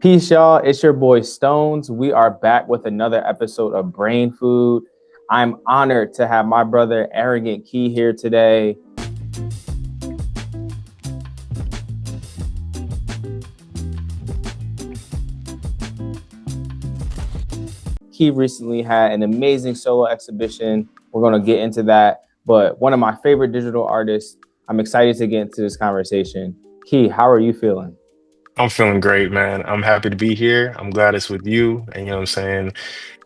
Peace, y'all. It's your boy Stones. We are back with another episode of Brain Food. I'm honored to have my brother ArrogantKei here today. Kei recently had an amazing solo exhibition. We're going to get into that. But one of my favorite digital artists, I'm excited to get into this conversation. Kei, how are you feeling? I'm feeling great, man. I'm happy to be here. I'm glad it's with you. And you know what I'm saying?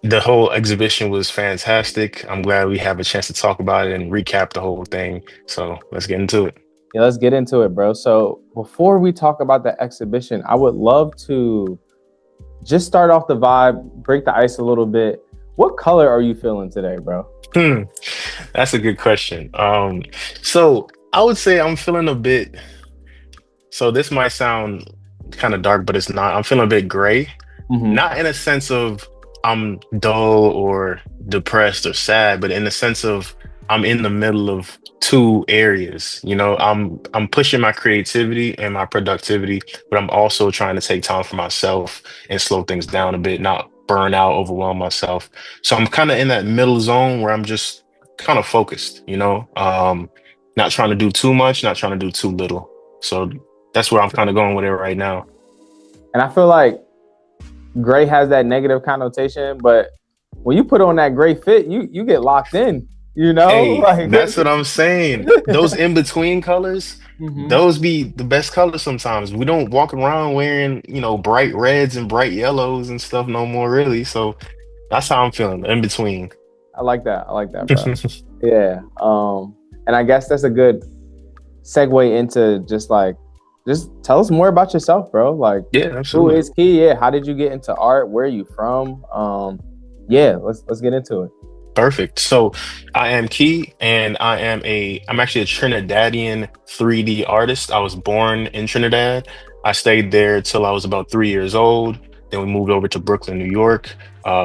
The whole exhibition was fantastic. I'm glad we have a chance to talk about it and recap the whole thing. So let's get into it. Yeah, let's get into it, bro. So before we talk about the exhibition, I would love to just start off the vibe, break the ice a little bit. What color are you feeling today, bro? Hmm, that's a good question. So I would say I'm feeling a bit, so this might sound kind of dark, but it's not. I'm feeling a bit gray. Mm-hmm. Not in a sense of I'm dull or depressed or sad, but in the sense of I'm in the middle of two areas. I'm pushing my creativity and my productivity, but I'm also trying to take time for myself and slow things down a bit, not burn out, overwhelm myself. So I'm kind of in that middle zone where I'm just kind of focused, not trying to do too much, not trying to do too little. So that's where I'm kind of going with it right now. And I feel like gray has that negative connotation, but when you put on that gray fit, you get locked in, you know? Hey, Like that's what I'm saying. Those in between colors, Mhm. those be the best colors sometimes. We don't walk around wearing, bright reds and bright yellows and stuff no more, really. So that's how I'm feeling, in between. I like that. I like that, bro. Yeah. And I guess that's a good segue into just tell us more about yourself, bro. Like, Yeah, who absolutely. is Kei? Yeah, how did you get into art? Where are you from? Yeah, let's get into it. Perfect. So I am Key, and I'm actually a Trinidadian 3D artist. I was born in Trinidad. I stayed there till I was about 3 years old. Then we moved over to Brooklyn, New York,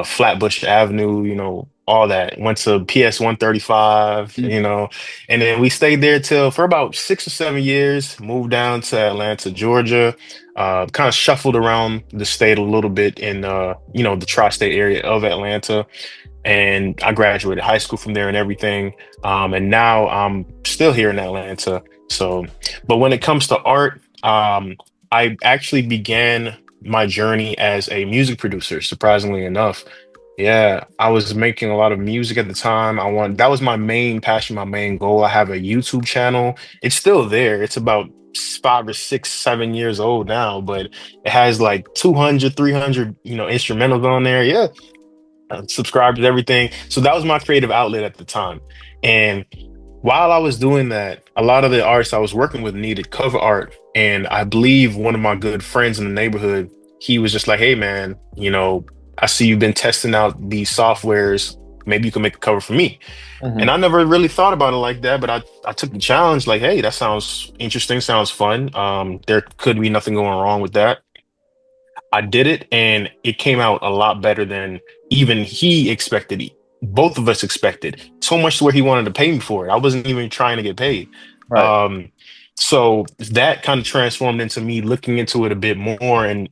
Flatbush Avenue, all that. Went to PS 135, and then we stayed there till for about 6 or 7 years, moved down to Atlanta, Georgia, kind of shuffled around the state a little bit in the tri-state area of Atlanta, and I graduated high school from there and everything. And now I'm still here in Atlanta. So, but when it comes to art, I actually began my journey as a music producer, surprisingly enough. Yeah, I was making a lot of music at the time. That was my main passion, my main goal. I have a YouTube channel. It's still there. It's about 5 or 6, 7 years old now, but it has like 200, 300, instrumentals on there. Yeah, subscribed to everything. So that was my creative outlet at the time. And while I was doing that, a lot of the artists I was working with needed cover art. And I believe one of my good friends in the neighborhood, he was just like, hey, man, I see you've been testing out these softwares. Maybe you can make a cover for me. And Mhm. I never really thought about it like that, but I took the challenge like, hey, that sounds interesting, sounds fun. There could be nothing going wrong with that. I did it, and it came out a lot better than even he expected. Both of us expected. So much to where he wanted to pay me for it. I wasn't even trying to get paid. Right. Um, so that kind of transformed into me looking into it a bit more and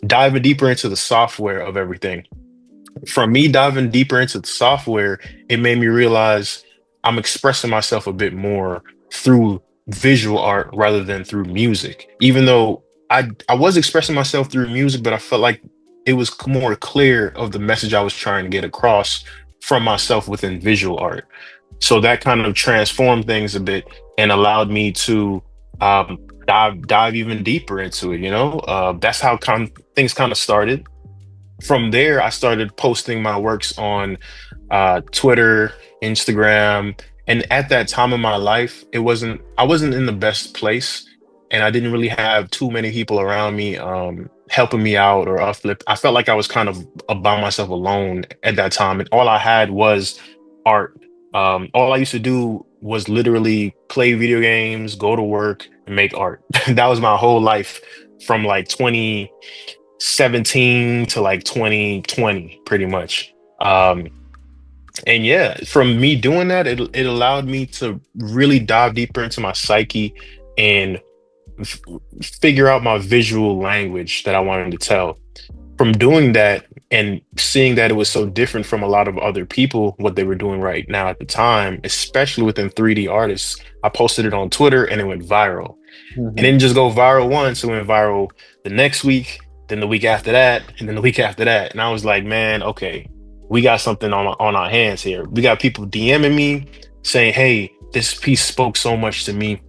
diving deeper into the software of everything. From me diving deeper into the software, it made me realize I'm expressing myself a bit more through visual art rather than through music. Even though I was expressing myself through music, but I felt like it was more clear of the message I was trying to get across from myself within visual art. So that kind of transformed things a bit and allowed me to dive even deeper into it. That's how things kind of started. From there, I started posting my works on Twitter, Instagram, and at that time in my life, I wasn't in the best place, and I didn't really have too many people around me helping me out or uplift. I felt like I was kind of by myself alone at that time, and all I had was art. All I used to do was literally play video games, go to work, and make art. That was my whole life from like 2017 to like 2020, pretty much. And yeah, from me doing that, it allowed me to really dive deeper into my psyche and f- figure out my visual language that I wanted to tell. From doing that and seeing that it was so different from a lot of other people, what they were doing right now at the time, especially within 3D artists, I posted it on Twitter and it went viral. And Mm-hmm. didn't just go viral once, it went viral the next week, then the week after that, and then the week after that. And I was like, man, okay, we got something on our hands here. We got people DMing me saying, hey, this piece spoke so much to me,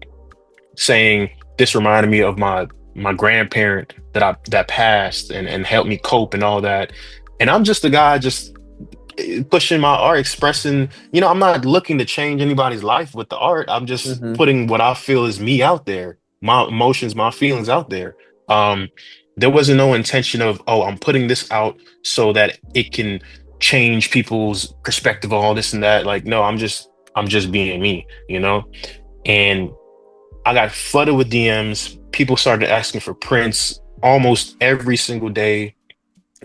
saying this reminded me of my grandparent that passed and helped me cope and all that. And I'm just a guy just pushing my art, expressing, I'm not looking to change anybody's life with the art. I'm just Mm-hmm. putting what I feel is me out there, my emotions, my feelings out there. Um, there wasn't no intention of, oh, I'm putting this out so that it can change people's perspective on all this and that. Like, no, I'm just being me. And I got flooded with DMs. People started asking for prints almost every single day.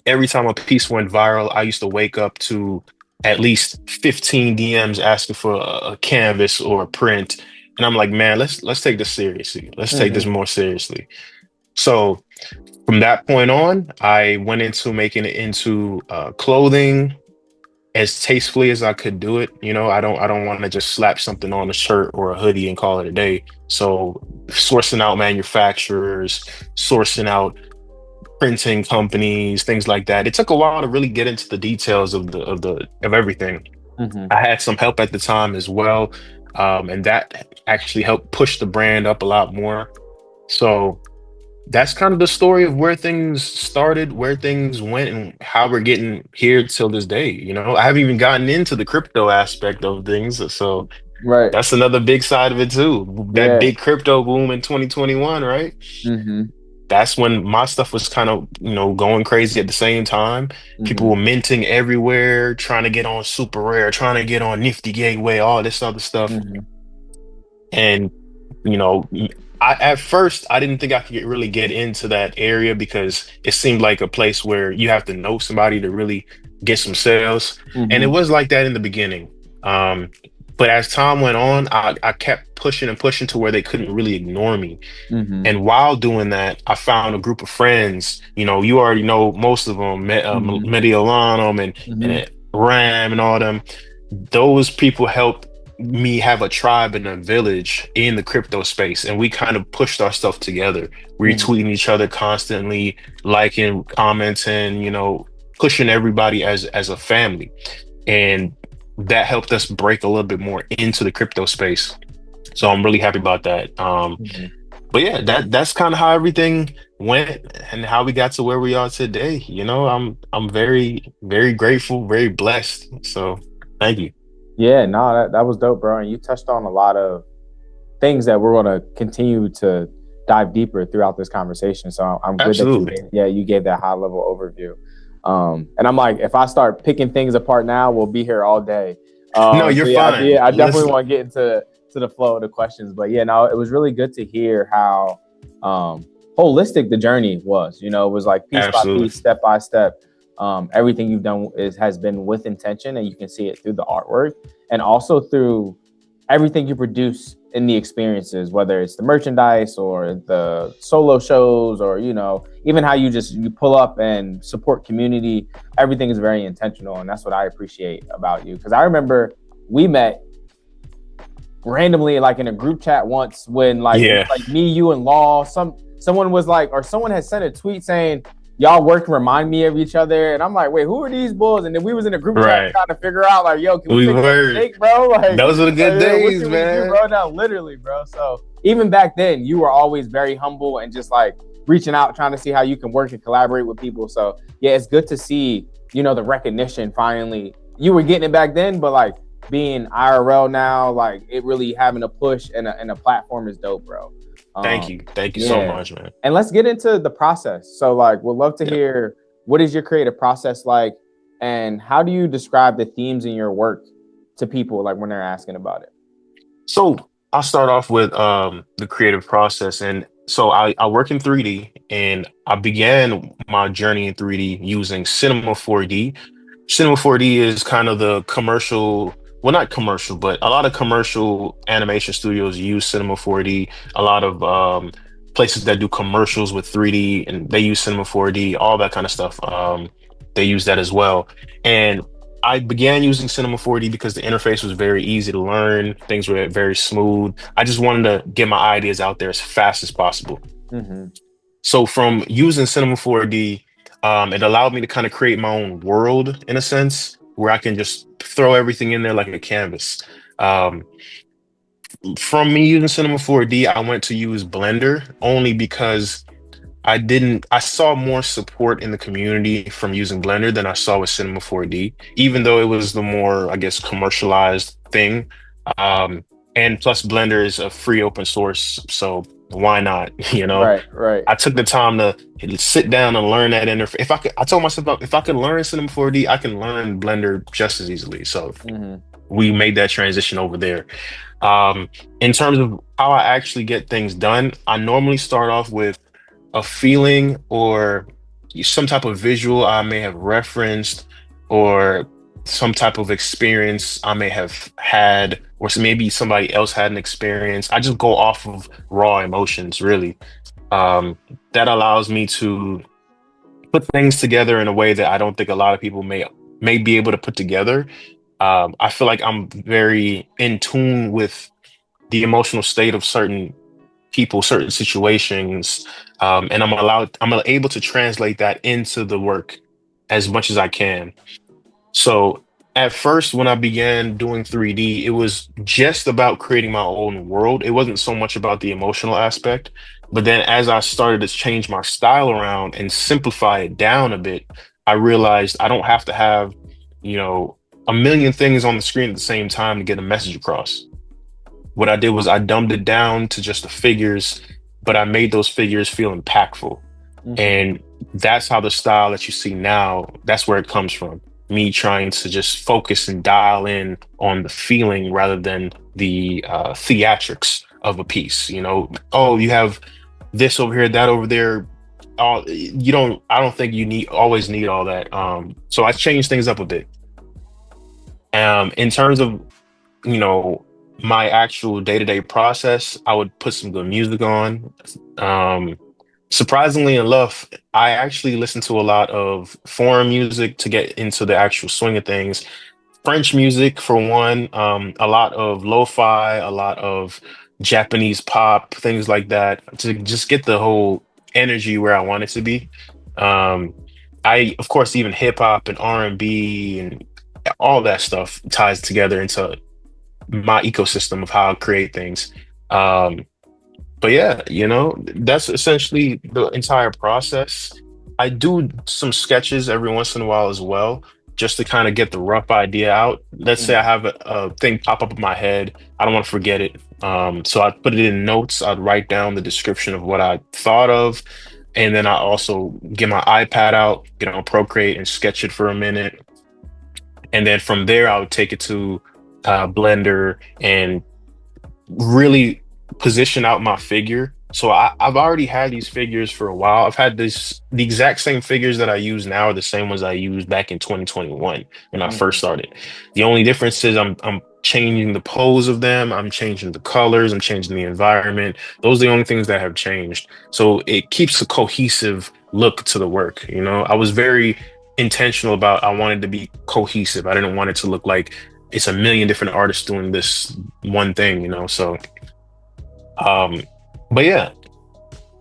Every time a piece went viral, I used to wake up to at least 15 DMs asking for a canvas or a print. And I'm like, man, let's take this seriously. Let's take this Mm-hmm. more seriously. So from that point on, I went into making it into clothing as tastefully as I could do it. I don't want to just slap something on a shirt or a hoodie and call it a day. So sourcing out manufacturers, sourcing out printing companies, things like that. It took a while to really get into the details of everything. Mm-hmm. I had some help at the time as well, and that actually helped push the brand up a lot more. So that's kind of the story of where things started, where things went, and how we're getting here till this day. I haven't even gotten into the crypto aspect of things, so Right. that's another big side of it too. That Yeah. big crypto boom in 2021, right? Mm-hmm. That's when my stuff was kind of, going crazy at the same time. People Mm-hmm. were minting everywhere, trying to get on Super Rare, trying to get on Nifty Gateway, all this other stuff. Mm-hmm. And, you know, at first I didn't think I could really get into that area because it seemed like a place where you have to know somebody to really get some sales. And it Mm-hmm. was like that in the beginning. Um, but as time went on, I kept pushing and pushing to where they couldn't really ignore me. Mm-hmm. And while doing that, I found a group of friends. You already know most of them, Mm-hmm. Mediolanum Mm-hmm. and Ram and all them. Those people helped me have a tribe and a village in the crypto space, and we kind of pushed our stuff together, Mm-hmm. retweeting each other constantly, liking, commenting, pushing everybody as a family, and that helped us break a little bit more into the crypto space. So I'm really happy about that. Mm-hmm. But yeah, that's kind of how everything went and how we got to where we are today. I'm very, very grateful, very blessed. So thank you. Yeah, no, that was dope, bro. And you touched on a lot of things that we're going to continue to dive deeper throughout this conversation. So I'm good that Absolutely. you gave that high level overview. And I'm like, if I start picking things apart now, we'll be here all day. No, you're So yeah, fine. I definitely Listen, want to get into the flow of the questions. But yeah, no, it was really good to hear how holistic the journey was. It was like piece by absolutely. piece, step by step. Everything you've done has been with intention, and you can see it through the artwork and also through everything you produce in the experiences, whether it's the merchandise or the solo shows or even how you pull up and support community. Everything is very intentional, and that's what I appreciate about you. Because I remember we met randomly like in a group chat once when like it was Yeah, like me, you, and Law. Someone was like, or someone had sent a tweet saying y'all work remind me of each other, and I'm like, wait, who are these bulls? And then we was in a group chat right. trying to figure out like, yo, can we We pick up a were. steak, bro? Those were the good Yeah, what days, can we do, man. bro? Now, literally, bro. So even back then, you were always very humble and just like reaching out, trying to see how you can work and collaborate with people. So yeah, it's good to see the recognition finally. You were getting it back then, but like being IRL now, like it really having a push and a platform is dope, bro. Thank Um, you. Thank you so yeah. much, man. And let's get into the process. So like, we'd love to Yeah. hear what is your creative process like, and how do you describe the themes in your work to people like when they're asking about it? So I'll start off with the creative process. And so I work in 3D, and I began my journey in 3D using Cinema 4D. Cinema 4D is kind of the commercial, well, not commercial, but a lot of commercial animation studios use Cinema 4D. A lot of places that do commercials with 3D and they use Cinema 4D, all that kind of stuff. They use that as well. And I began using Cinema 4D because the interface was very easy to learn. Things were very smooth. I just wanted to get my ideas out there as fast as possible. Mm-hmm. So from using Cinema 4D, it allowed me to kind of create my own world in a sense where I can just throw everything in there like a canvas. Um, from me using Cinema 4D, I went to use Blender only because I saw more support in the community from using Blender than I saw with Cinema 4D, even though it was the more, I guess, commercialized thing. Um, and plus Blender is a free open source, so why not? You know, Right, right. I took the time to sit down and learn that interface. If I could, I told myself if I could learn Cinema 4D, I can learn Blender just as easily. So Mm-hmm. we made that transition over there. Um, in terms of how I actually get things done, I normally start off with a feeling or some type of visual I may have referenced or some type of experience I may have had, or maybe somebody else had an experience. I just go off of raw emotions, really. Um, that allows me to put things together in a way that I don't think a lot of people may be able to put together. I feel like I'm very in tune with the emotional state of certain people, certain situations, and I'm able to translate that into the work as much as I can. So at first, when I began doing 3D, it was just about creating my own world. It wasn't so much about the emotional aspect. But then as I started to change my style around and simplify it down a bit, I realized I don't have to have, you know, a million things on the screen at the same time to get a message across. What I did was I dumbed it down to just the figures, but I made those figures feel impactful. Mm-hmm. And that's how the style that you see now, that's where it comes from. Me trying to just focus and dial in on the feeling rather than the theatrics of a piece. You know, oh, you have this over here, that over there. I don't think you always need all that. So I changed things up a bit. In terms of, you know, my actual day-to-day process, I would put some good music on. Um, Surprisingly enough, I actually listen to a lot of foreign music to get into the actual swing of things. French music, for one, a lot of lo-fi, a lot of Japanese pop, things like that, to just get the whole energy where I want it to be. Um, of course, even hip hop and R&B and all that stuff ties together into my ecosystem of how I create things. Um, but yeah, you know, that's essentially the entire process. I do some sketches every once in a while as well, just to kind of get the rough idea out. Let's say I Mm-hmm. have a thing pop up in my head. I don't want to forget it. So I'd put it in notes. I'd write down the description of what I thought of. And then I also get my iPad out, get on Procreate and sketch it for a minute. And then from there, I would take it to Blender and really position out my figure. So I've already had these figures for a while. I've had the exact same figures that I use now are the same ones I used back in 2021 when I first Mm-hmm. started. The only difference is I'm changing the pose of them, I'm changing the colors, I'm changing the environment. Those are the only things that have changed. So it keeps a cohesive look to the work. You know, I was very intentional about I wanted to be cohesive. I didn't want it to look like it's a million different artists doing this one thing, you know. So um, but yeah,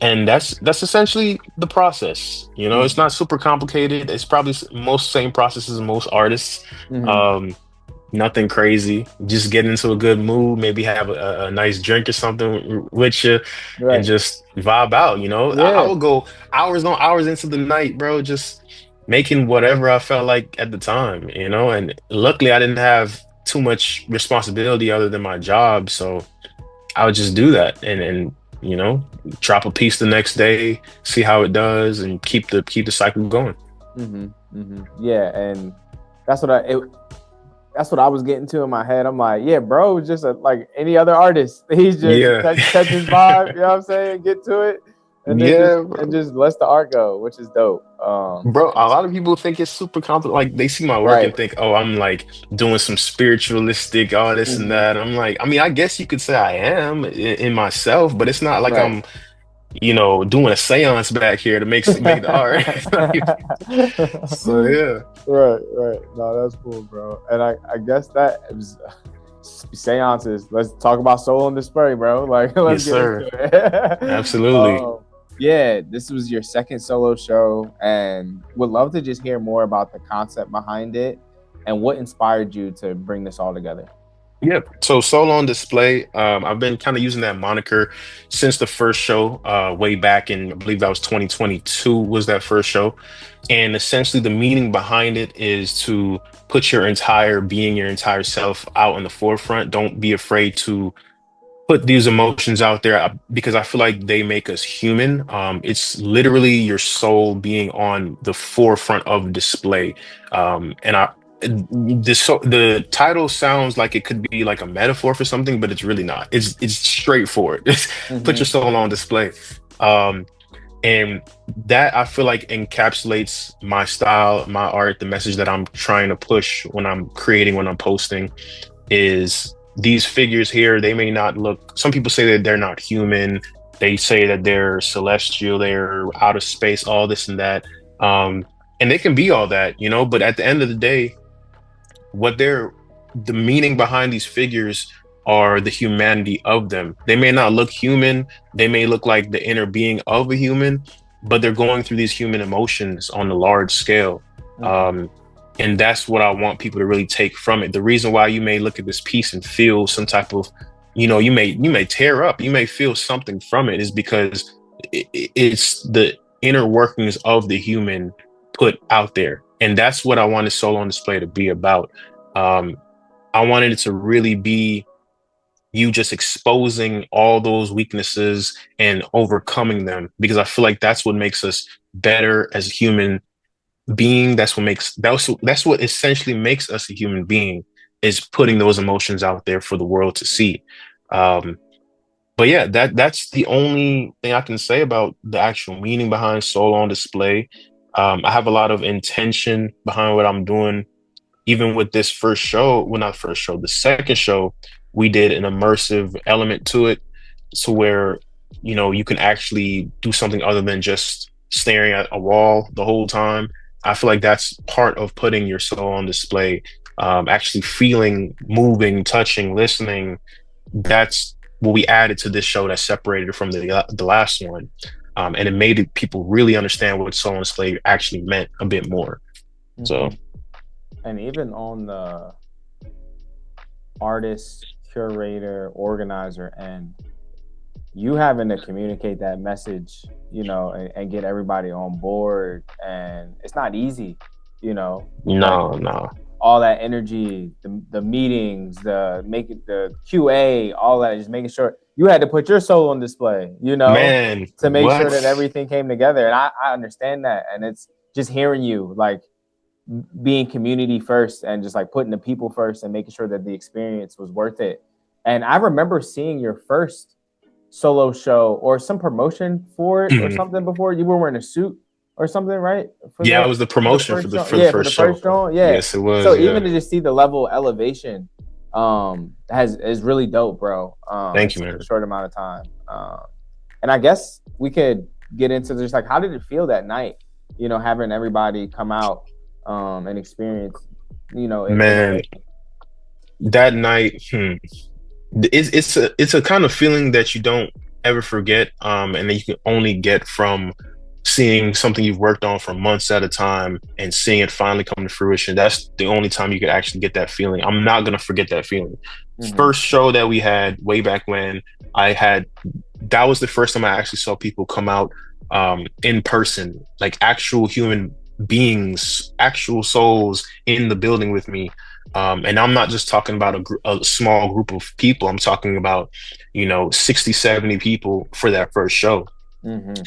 and that's essentially the process. You know, it's Mm-hmm. not super complicated. It's probably most same process as most artists. Mm-hmm. Um, Nothing crazy. Just get into a good mood, maybe have a nice drink or something with you, and Right. just vibe out. You know, I Yeah. would go hours on hours into the night, bro, just making whatever I felt like at the time. You know, and luckily I didn't have too much responsibility other than my job, so I would just do that and you know, drop a piece the next day, see how it does, and keep the cycle going. Mm-hmm. Mm-hmm. Yeah, and that's what that's what I was getting to in my head. I'm like, yeah, bro, just like any other artist. He's just Yeah. catch his vibe, you know what I'm saying? Get to it, and then Yeah, just lets the art go, which is dope. bro, a lot of people think it's super complicated. Like they see my work Right. and think, oh, I'm like doing some spiritualistic, all this and Mm-hmm. that. I'm like, I mean, I guess you could say I am in myself, but it's not like Right. doing a seance back here to make the art. So yeah. Right, right. No, that's cool, bro. And I guess that is seances. Let's talk about soul on display, bro. Like, let's Yes, get into sir. it. Absolutely. Yeah, this was your second solo show, and would love to just hear more about the concept behind it and what inspired you to bring this all together. Yep. So Solo on Display, I've been kind of using that moniker since the first show, way back in, I believe that was 2022 was that first show. And essentially the meaning behind it is to put your entire being, your entire self out in the forefront. Don't be afraid to put these emotions out there because I feel like they make us human. It's literally your soul being on the forefront of display. And the title sounds like it could be like a metaphor for something, but it's really not. It's straightforward. Put your Mm-hmm. soul on display. Um, and that I feel like encapsulates my style, my art, the message that I'm trying to push when I'm creating, when I'm posting is these figures here, they may not look, some people say that they're not human. They say that they're celestial, they're out of space, all this and that. And they can be all that, but at the end of the day, what they're the meaning behind these figures are the humanity of them. They may not look human, they may look like the inner being of a human, but they're going through these human emotions on a large scale. Mm-hmm. Um, and that's what I want people to really take from it. The reason why you may look at this piece and feel some type of, you may tear up, you may feel something from it is because it's the inner workings of the human put out there. And that's what I wanted Soul on Display to be about. Um, I wanted it to really be you just exposing all those weaknesses and overcoming them because I feel like that's what makes us better as human being. That's what essentially makes us a human being is putting those emotions out there for the world to see. Um, but yeah, that's the only thing I can say about the actual meaning behind Soul on Display. I have a lot of intention behind what I'm doing. Even with this first show, well, not first show, the second show, we did an immersive element to it, to where you can actually do something other than just staring at a wall the whole time. I feel like that's part of putting your soul on display. Actually feeling, moving, touching, listening. That's what we added to this show that separated it from the last one, and it made people really understand what soul on display actually meant a bit more. So. Mm-hmm. And even on the artist, curator, organizer end, you having to communicate that message, and get everybody on board. And it's not easy, like No. all that energy, the meetings, the QA, all that, just making sure you had to put your soul on display, Man, to make sure what? that everything came together. And I understand that. And it's just hearing you like being community first and just like putting the people first and making sure that the experience was worth it. And I remember seeing your first solo show or some promotion for it or something before. You were wearing a suit or something, right? For Yeah, it the was the for the promotion for first the show. for the Yeah, for the first show. first show. Yeah. Yes, it was. So even Yeah. to just see the level of elevation is really dope, bro. In Thank you, such a man. short amount of time. And I guess we could get into just like how did it feel that night, having everybody come out and experience, Man, that night, it's a kind of feeling that you don't ever forget, and that you can only get from seeing something you've worked on for months at a time and seeing it finally come to fruition. That's the only time you could actually get that feeling. I'm not gonna forget that feeling. Mm-hmm. First show that we had way back when I had, that was the first time I actually saw people come out in person, like actual human beings, actual souls in the building with me. And I'm not just talking about a small group of people. I'm talking about, 60, 70 people for that first show. Mm-hmm.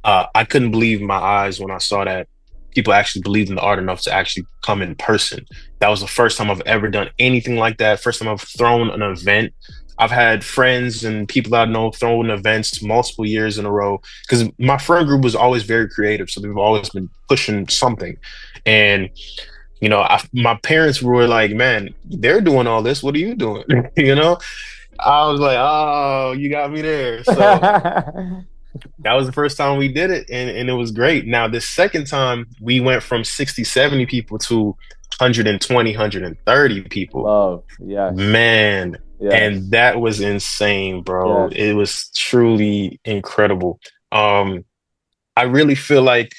I couldn't believe my eyes when I saw that people actually believed in the art enough to actually come in person. That was the first time I've ever done anything like that. First time I've thrown an event. I've had friends and people that I know throwing events multiple years in a row because my friend group was always very creative. So they've always been pushing something. And, my parents were like, man, they're doing all this. What are you doing? I was like, oh, you got me there. So That was the first time we did it, and it was great. Now, the second time, we went from 60, 70 people to 120, 130 people. Love. Yes. Man, and Yes. that was insane, bro. Yes. It was truly incredible. Um, I really feel like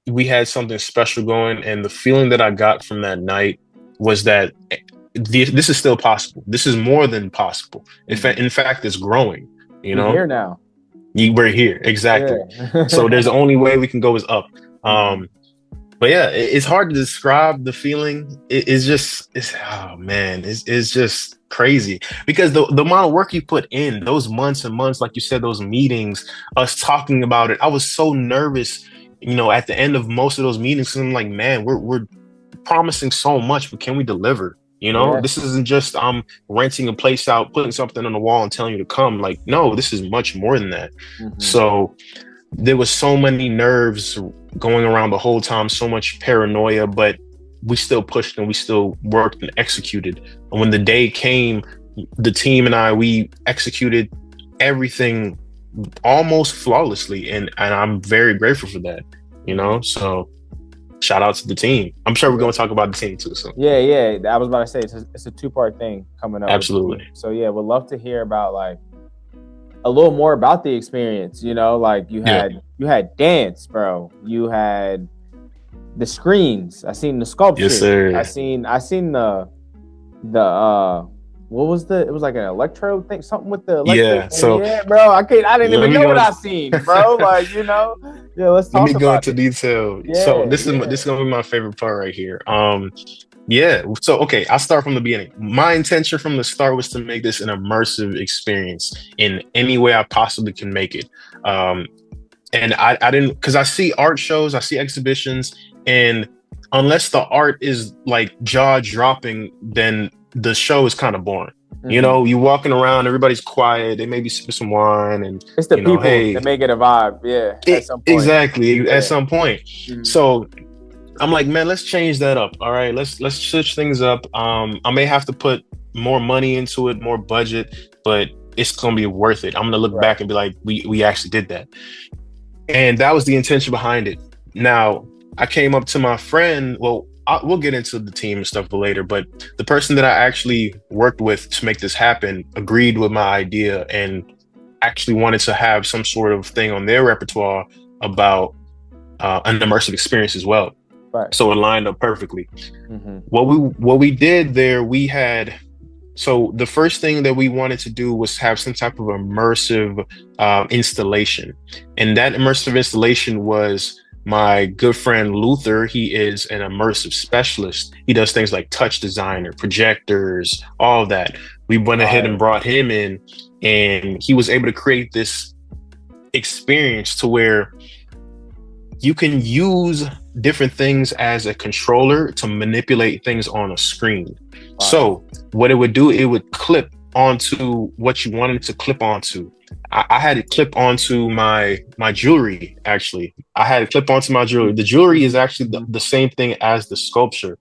we had something special going, and the feeling that I got from that night was that this is still possible. This is more than possible. In fact, it's growing. You We know, here now. we're here exactly. So Yeah. there's the only way we can go is up. Mhm. But yeah, it's hard to describe the feeling. It's oh man, it's just crazy because the amount of work you put in those months and months, like you said, those meetings, us talking about it. I was so nervous, at the end of most of those meetings, 'cause I'm like, man, we're promising so much, but can we deliver? Yeah. This isn't just I'm renting a place out, putting something on the wall and telling you to come. Like, no, this is much more than that. Mhm. So there was so many nerves going around the whole time, so much paranoia, but we still pushed and we still worked and executed. And when the day came, the team and we executed everything almost flawlessly. And I'm very grateful for that, So shout out to the team. I'm sure we're going to talk about the team too. So Yeah, yeah. I was about to say it's a two-part thing coming up with the absolutely. team. So yeah, would love to hear about like a little more about the experience. Like you had dance, bro. You had the screens. I seen the sculpture. Yes, sir. I seen the what was it was like an electro thing, something with the electric. Yeah, so yeah, bro. I didn't even know what I seen, bro. Like, yeah, let's talk let me go about into it. detail. Yeah, So this is gonna be my favorite part right here. Yeah. So okay, I'll start from the beginning. My intention from the start was to make this an immersive experience in any way I possibly can make it. And I didn't, because I see art shows, I see exhibitions, and unless the art is like jaw dropping, then the show is kind of boring. Mhm. You walking around, everybody's quiet. They maybe sip some wine, and It's the people hey, that make it a vibe. Yeah, at some point. exactly Yeah. at some point. Mhm. So I'm like, man, let's change that up. All right, let's switch things up. I may have to put more money into it, more budget, but it's gonna be worth it. I'm gonna look back and be like, we actually did that. And that was the intention behind it. Now, I came up to my friend. Well, we'll get into the team and stuff later, but the person that I actually worked with to make this happen agreed with my idea and actually wanted to have some sort of thing on their repertoire about an immersive experience as well. Right. So it lined up perfectly. Mm-hmm. What we did there, so the first thing that we wanted to do was have some type of immersive installation. And that immersive installation was my good friend Luther. He is an immersive specialist. He does things like touch designer, projectors, all of that. We went ahead and brought him in, and he was able to create this experience to where you can use different things as a controller to manipulate things on a screen. So what it would do, it would clip onto what you wanted to clip onto. I had it clip onto my jewelry, actually. I had it clip onto my jewelry. The jewelry is actually the same thing as the sculpture.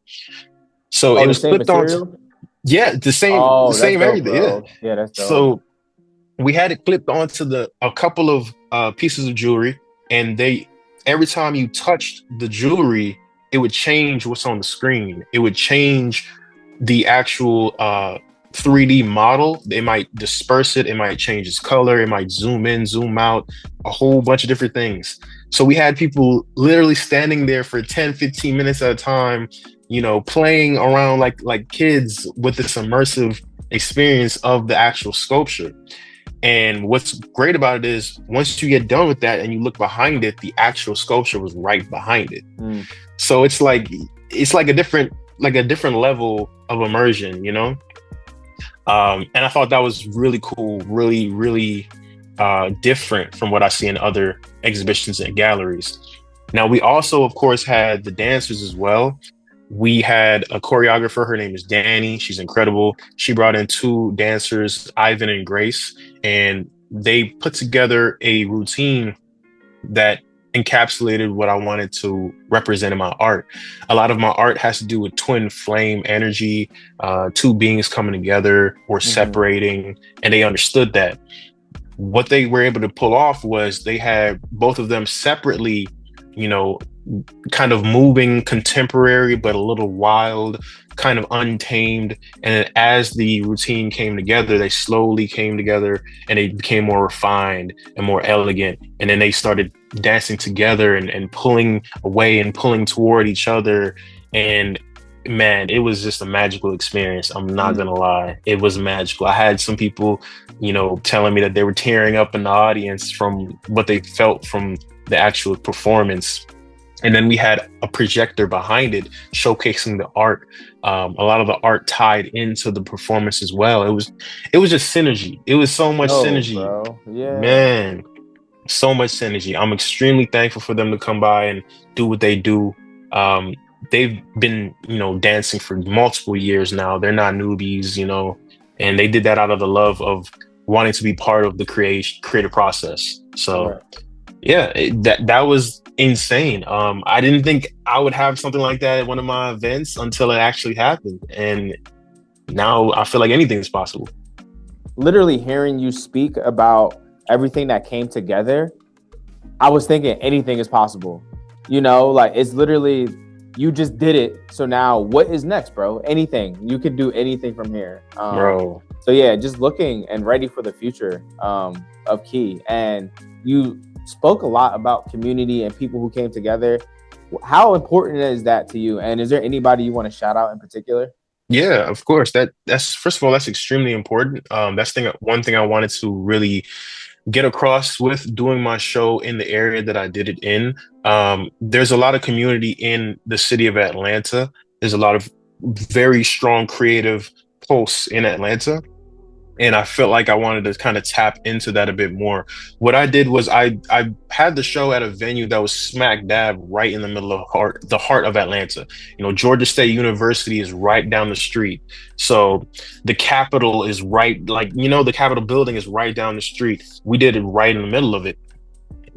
So it was clipped onto. Yeah, the same everything. Yeah. Yeah, that's dope. So we had it clipped onto a couple of pieces of jewelry, and every time you touched the jewelry, it would change what's on the screen. It would change the actual 3D model. They might disperse it. It might change its color. It might zoom in, zoom out, a whole bunch of different things. So we had people literally standing there for 10, 15 minutes at a time, playing around like kids with this immersive experience of the actual sculpture. And what's great about it is once you get done with that and you look behind it, the actual sculpture was right behind it. So it's like a different level of immersion, and I thought that was really cool, really, really different from what I see in other exhibitions and galleries. Now, we also, of course, had the dancers as well. We had a choreographer. Her name is Danny. She's incredible. She brought in two dancers, Ivan and Grace, and they put together a routine that encapsulated what I wanted to represent in my art. A lot of my art has to do with twin flame energy, two beings coming together or separating, and they understood that. what they were able to pull off was they had both of them separately, you know, kind of moving contemporary, but a little wild, kind of untamed. And then as the routine came together, they slowly came together and they became more refined and more elegant. And then they started dancing together and pulling away and pulling toward each other. And man, it was just a magical experience. I'm not gonna lie. It was magical. I had some people, telling me that they were tearing up in the audience from what they felt from the actual performance. And then we had a projector behind it showcasing the art. A lot of the art tied into the performance as well. It was just synergy. It was so much synergy, bro. Yeah, man. So much synergy. I'm extremely thankful for them to come by and do what they do. They've been, dancing for multiple years now. They're not newbies, and they did that out of the love of wanting to be part of the creative process. So, right. Yeah, that was insane. I didn't think I would have something like that at one of my events until it actually happened, and now I feel like anything is possible. Literally hearing you speak about everything that came together, I was thinking anything is possible. Like it's literally you just did it. So now what is next, bro? Anything. You could do anything from here. Bro. So yeah, just looking and ready for the future of Kei. And you spoke a lot about community and people who came together. How important is that to you? And is there anybody you want to shout out in particular? Yeah, of course. That's first of all, that's extremely important. That's one thing I wanted to really get across with doing my show in the area that I did it in. There's a lot of community in the city of Atlanta. There's a lot of very strong creative pulse in Atlanta. And I felt like I wanted to kind of tap into that a bit more. What I did was I had the show at a venue that was smack dab right in the middle of the heart of Atlanta. Georgia State University is right down the street. So the Capitol is right, the Capitol building is right down the street. We did it right in the middle of it,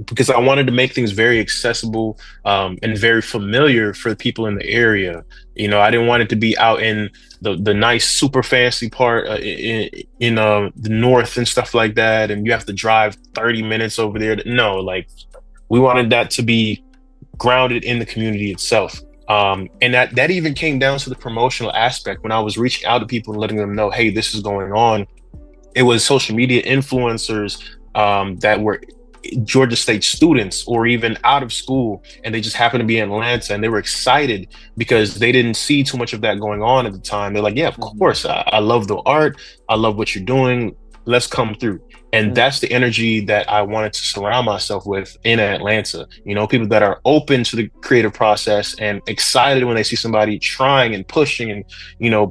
because I wanted to make things very accessible and very familiar for the people in the area. I didn't want it to be out in the nice, super fancy part in the north and stuff like that, and you have to drive 30 minutes over there. No, we wanted that to be grounded in the community itself. And that even came down to the promotional aspect. When I was reaching out to people and letting them know, hey, this is going on, it was social media influencers that were Georgia State students or even out of school, and they just happened to be in Atlanta, and they were excited because they didn't see too much of that going on at the time. They're like, yeah, of course, I love the art, I love what you're doing, let's come through. And that's the energy that I wanted to surround myself with in Atlanta. People that are open to the creative process and excited when they see somebody trying and pushing and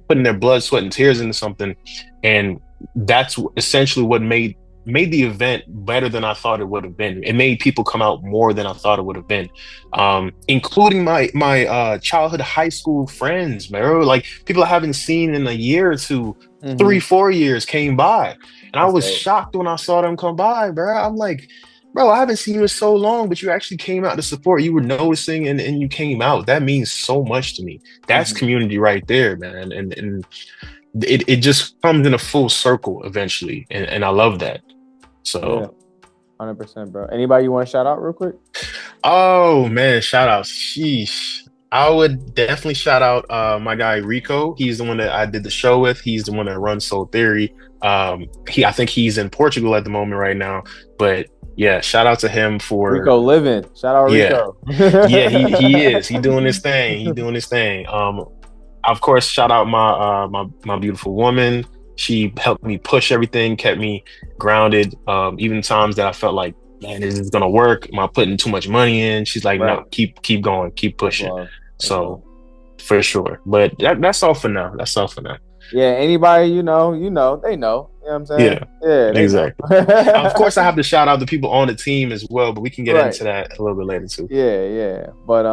putting their blood, sweat, and tears into something. And that's essentially what made the event better than I thought it would have been. It made people come out more than I thought it would have been, including my childhood high school friends, man. Like people I haven't seen in a year or two, 3-4 years came by, and I was shocked when I saw them come by, bro. I'm like, bro, I haven't seen you in so long, but you actually came out to support. You were noticing, and you came out. That means so much to me. That's community right there, man. And it just comes in a full circle eventually, and I love that. So, yeah, 100%, bro. Anybody you want to shout out real quick? Oh man, shout out. Sheesh. I would definitely shout out my guy Rico. He's the one that I did the show with. He's the one that runs Soul Theory. I think he's in Portugal at the moment right now. But yeah, shout out to him for Rico living. Shout out Rico. Yeah, he is. He doing his thing. Of course, shout out my beautiful woman. She helped me push everything, kept me grounded. Even times that I felt like, man, is this gonna work? Am I putting too much money in? She's like, right. No, keep going, keep pushing. So for sure. But that's all for now. Yeah, anybody they know. You know what I'm saying? Yeah, exactly. Of course, I have to shout out the people on the team as well, but we can get into that a little bit later too. Yeah. But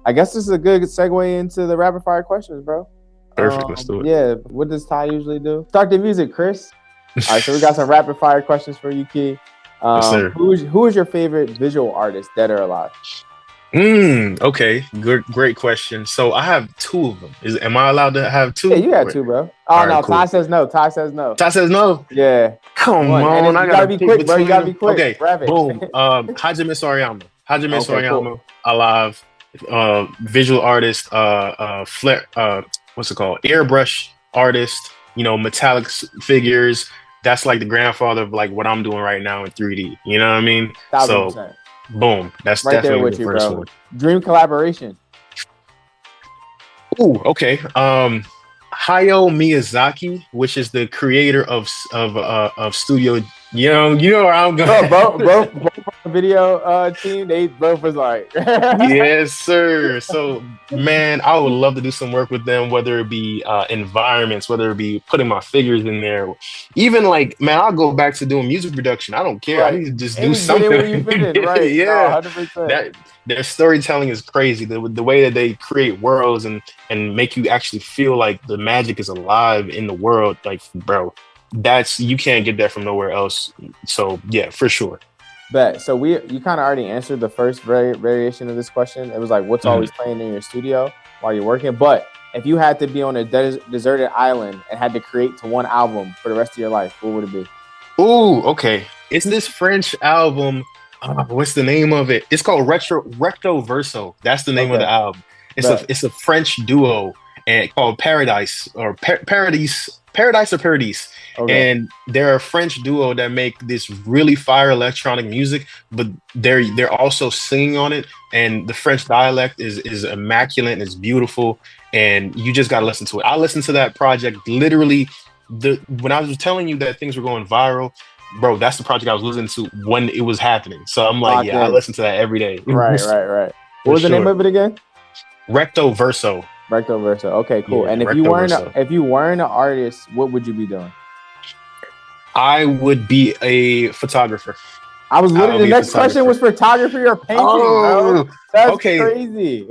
I guess this is a good segue into the rapid fire questions, bro. Perfect. Let's do it. Yeah. What does Ty usually do? Start the music, Chris. All right. So we got some rapid fire questions for you, Kei. Yes, sir. Who is your favorite visual artist, dead or alive? Okay. Great question. So I have two of them. Am I allowed to have two? Yeah, you have two, bro. Oh, right, no. Cool. Ty says no. Ty says no? Yeah. Come One. And on, you I gotta gotta be pick quick, bro. You between gotta be them. quick. Okay, Grab it. boom. Hajime Sorayama. Hajime Okay, cool. Sorayama, alive. Visual artist. Flare. What's it called? Airbrush artist. You know, metallic figures. That's like the grandfather of like what I'm doing right now in 3D. You know what I mean? So, 1000%. boom. That's Right there definitely with the you, first bro. one. Dream collaboration. Ooh, okay. Hayao Miyazaki, which is the creator of Studio. You know where I'm going. Both on the video team, they both was like Yes, sir. So, man, I would love to do some work with them, whether it be environments, whether it be putting my figures in there. Even like, man, I'll go back to doing music production. I don't care. I right. need to just do And get it something. where you fit in, right? No, Yeah, 100%. that their storytelling is crazy. The way that they create worlds and make you actually feel like the magic is alive in the world, like, bro, that's you can't get that from nowhere else. So, yeah, for sure. Bet. So you kind of already answered the first variation of this question. It was like, what's always playing in your studio while you're working? But if you had to be on a deserted island and had to create to one album for the rest of your life, what would it be? Ooh, okay. It's this French album. What's the name of it? It's called Recto Verso. That's the name of the Okay. album. Bet. It's a French duo and called Paradise or Paradise or Paradise. Okay. And they're a French duo that make this really fire electronic music, but they're also singing on it. And the French dialect is immaculate and it's beautiful. And you just gotta listen to it. I listened to that project literally when I was telling you that things were going viral, bro, that's the project I was listening to when it was happening. So I'm like, Locked yeah, I in. listen to that every day. Right. What was the name of it again? Recto Verso. Recto Verso. Okay, cool. Yeah, And if you weren't an artist, what would you be doing? I would be a photographer. I was literally the next question was photography or painting, bro. That's crazy.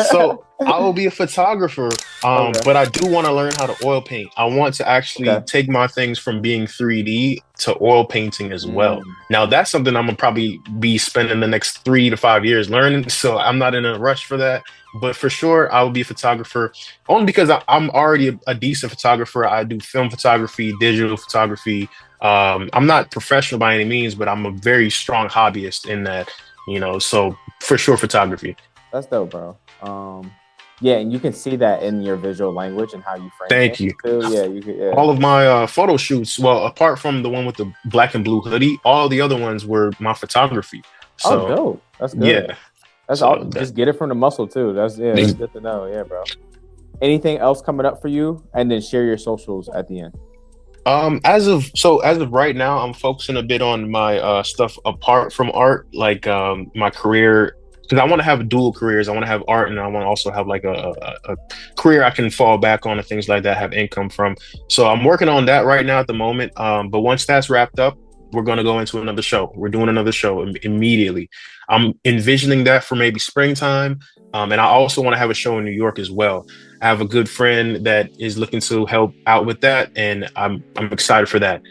So I will be a photographer, but I do want to learn how to oil paint. I want to actually take my things from being 3D to oil painting as well. Now that's something I'm gonna probably be spending the next 3 to 5 years learning. So I'm not in a rush for that. But for sure, I will be a photographer only because I'm already a decent photographer. I do film photography, digital photography. I'm not professional by any means, but I'm a very strong hobbyist in that, so for sure photography. That's dope, bro. Yeah, and you can see that in your visual language and how you frame Thank you. Too. Yeah, you can. Yeah. All of my photo shoots, well, apart from the one with the black and blue hoodie, all the other ones were my photography. So, dope. That's good. Yeah. That's all. Just get it from the muscle too. That's good to know. Yeah, bro. Anything else coming up for you? And then share your socials at the end. As of right now, I'm focusing a bit on my stuff apart from art, like my career, because I want to have dual careers. I want to have art, and I want to also have like a career I can fall back on and things like that, have income from. So I'm working on that right now at the moment. But once that's wrapped up, we're going to go into another show. We're doing another show immediately. I'm envisioning that for maybe springtime. And I also want to have a show in New York as well. I have a good friend that is looking to help out with that, and I'm excited for that.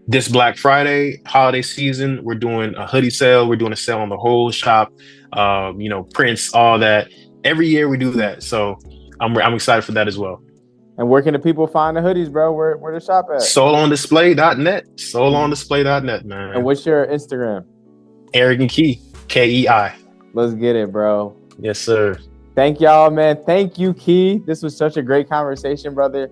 This Black Friday holiday season, we're doing a hoodie sale. We're doing a sale on the whole shop. Prints, all that. Every year we do that, so I'm excited for that as well. And where can the people find the hoodies, bro? Where the shop at? Solondisplay.net. Solondisplay.net, man. And what's your Instagram? ArrogantKei, KEI. Let's get it, bro. Yes, sir. Thank y'all, man. Thank you, Kei. This was such a great conversation, brother.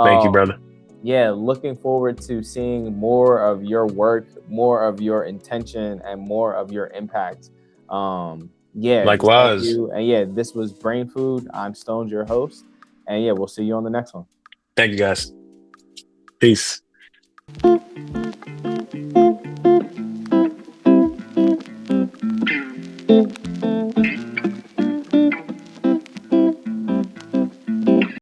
Thank you, brother. Yeah, looking forward to seeing more of your work, more of your intention, and more of your impact. Yeah. Likewise. Thank you. And yeah, this was Brain Food. I'm Stones, your host. And yeah, we'll see you on the next one. Thank you, guys. Peace.